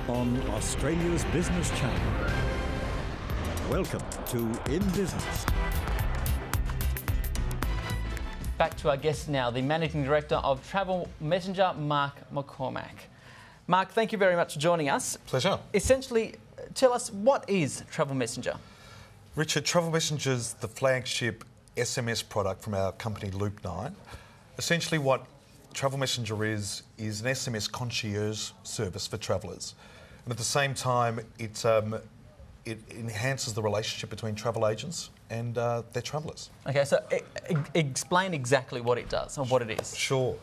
on Australia's Business Channel. Welcome to In Business. Back to our guest now, the Managing Director of Travel Messenger, Mark McCormack. Mark, thank you very much for joining us. Pleasure. Essentially, tell us, what is Travel Messenger? Richard, Travel Messenger is the flagship SMS product from our company Loop9. Essentially what Travel Messenger is an SMS concierge service for travellers. And at the same time, it enhances the relationship between travel agents and their travellers. Okay, so explain exactly what it does or what it is. Sure.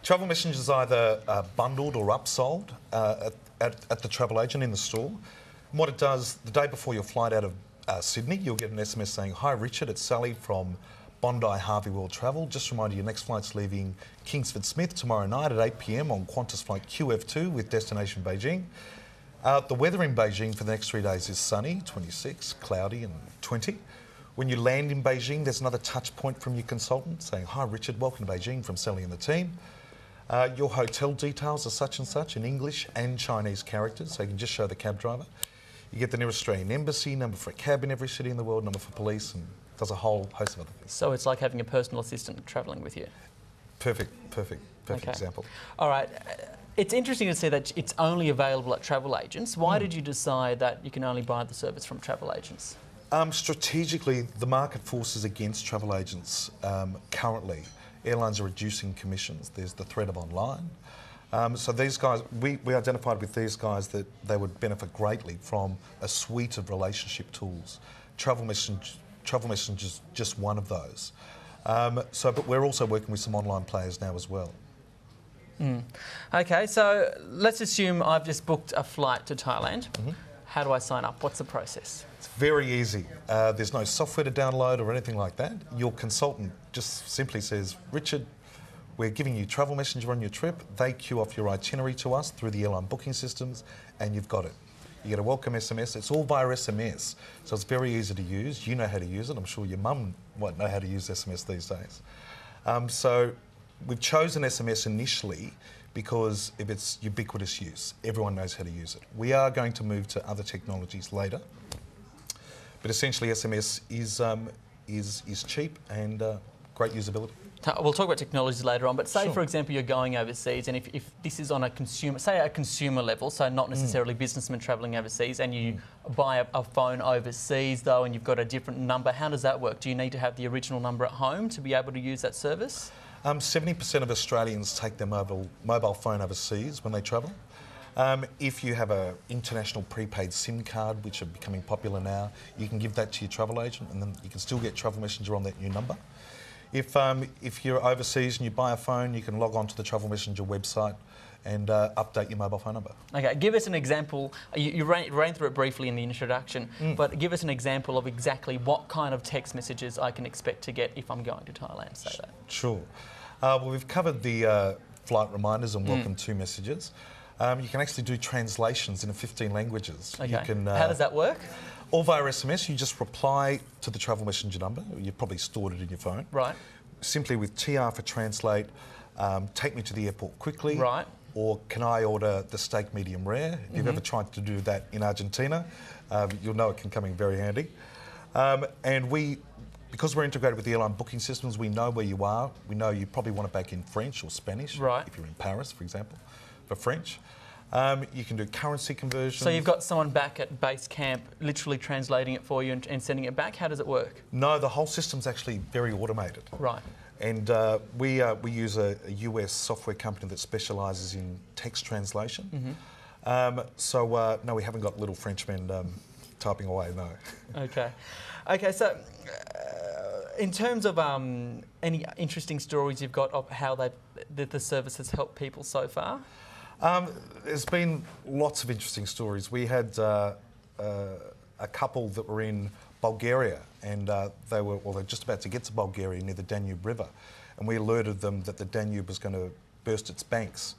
Travel Messenger is either bundled or upsold at the travel agent in the store. And what it does, the day before your flight out of Sydney, you'll get an SMS saying, "Hi Richard, it's Sally from Bondi Harvey World Travel. Just remind you, your next flight's leaving Kingsford Smith tomorrow night at 8 p.m. on Qantas flight QF2 with destination Beijing. The weather in Beijing for the next 3 days is sunny, 26, cloudy and 20. When you land in Beijing, there's another touch point from your consultant saying, "Hi Richard, welcome to Beijing from Sally and the team. Your hotel details are such and such in English and Chinese characters, so you can just show the cab driver. You get the nearest Australian embassy, number for a cab in every city in the world, number for police, and does a whole host of other things." So it's like having a personal assistant travelling with you. Perfect Okay. example. All right. It's interesting to see that it's only available at travel agents. Why did you decide that you can only buy the service from travel agents? Strategically, the market forces against travel agents currently. Airlines are reducing commissions. There's the threat of online. So these guys, we identified with these guys that they would benefit greatly from a suite of relationship tools. Travel Messenger is just one of those. But we're also working with some online players now as well. Okay, so let's assume I've just booked a flight to Thailand. How do I sign up? What's the process? It's very easy. There's no software to download or anything like that. Your consultant just simply says, "Richard, we're giving you Travel Messenger on your trip." They queue off your itinerary to us through the airline booking systems, and you've got it. You get a welcome SMS. It's all via SMS, so it's very easy to use. You know how to use it. I'm sure your mum won't know how to use SMS these days. So we've chosen SMS initially because of its ubiquitous use. Everyone knows how to use it. We are going to move to other technologies later, but essentially SMS is cheap and great usability. We'll talk about technologies later on, but say, Sure. For example, you're going overseas, and if this is on a consumer, say a consumer level, so not necessarily businessmen travelling overseas, and you buy a phone overseas, though, and you've got a different number, how does that work? Do you need to have the original number at home to be able to use that service? 70% of Australians take their mobile phone overseas when they travel. If you have an international prepaid SIM card, which are becoming popular now, you can give that to your travel agent, and then you can still get Travel Messenger on that new number. If you're overseas and you buy a phone, you can log on to the Travel Messenger website and update your mobile phone number. Okay, give us an example. You ran through it briefly in the introduction, but give us an example of exactly what kind of text messages I can expect to get if I'm going to Thailand, say that. Sure. Well, we've covered the flight reminders and welcome to messages. You can actually do translations in 15 languages. Okay. You can, how does that work? All via SMS. You just reply to the Travel Messenger number. You've probably stored it in your phone. Right. Simply with TR for translate, take me to the airport quickly. Right. Or can I order the steak medium rare? If you've ever tried to do that in Argentina, you'll know it can come in very handy. Because we're integrated with the airline booking systems, we know where you are. We know you probably want it back in French or Spanish. Right. If you're in Paris, for example, for French. You can do currency conversions. So you've got someone back at base camp literally translating it for you and sending it back? How does it work? No, the whole system's actually very automated. Right. And we use a US software company that specialises in text translation. No, we haven't got little Frenchmen typing away, no. Okay. Okay, so in terms of any interesting stories you've got of how the service has helped people so far? There's been lots of interesting stories. We had a couple that were in Bulgaria, and they're just about to get to Bulgaria near the Danube River, and we alerted them that the Danube was going to burst its banks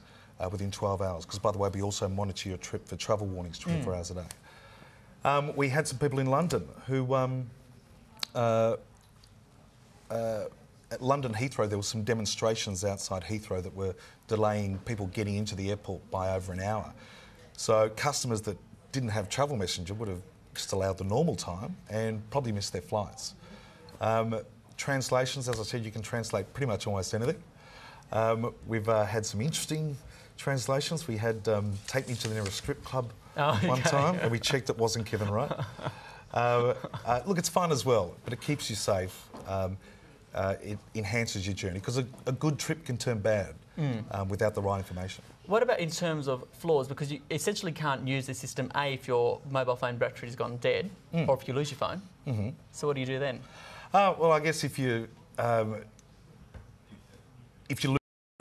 within 12 hours, because, by the way, we also monitor your trip for travel warnings 24 hours a day. We had some people in London who at London Heathrow, there were some demonstrations outside Heathrow that were delaying people getting into the airport by over an hour. So customers that didn't have Travel Messenger would have just allowed the normal time and probably missed their flights. Translations, as I said, you can translate pretty much almost anything. We've had some interesting translations. We had Take Me to the Nearest Strip Club one time, and we checked it wasn't Kevin Rudd. Look, it's fun as well, but it keeps you safe. It enhances your journey, because a good trip can turn bad without the right information. What about in terms of flaws? Because you essentially can't use the system, A, if your mobile phone battery's gone dead, or if you lose your phone. So what do you do then? Well, I guess if you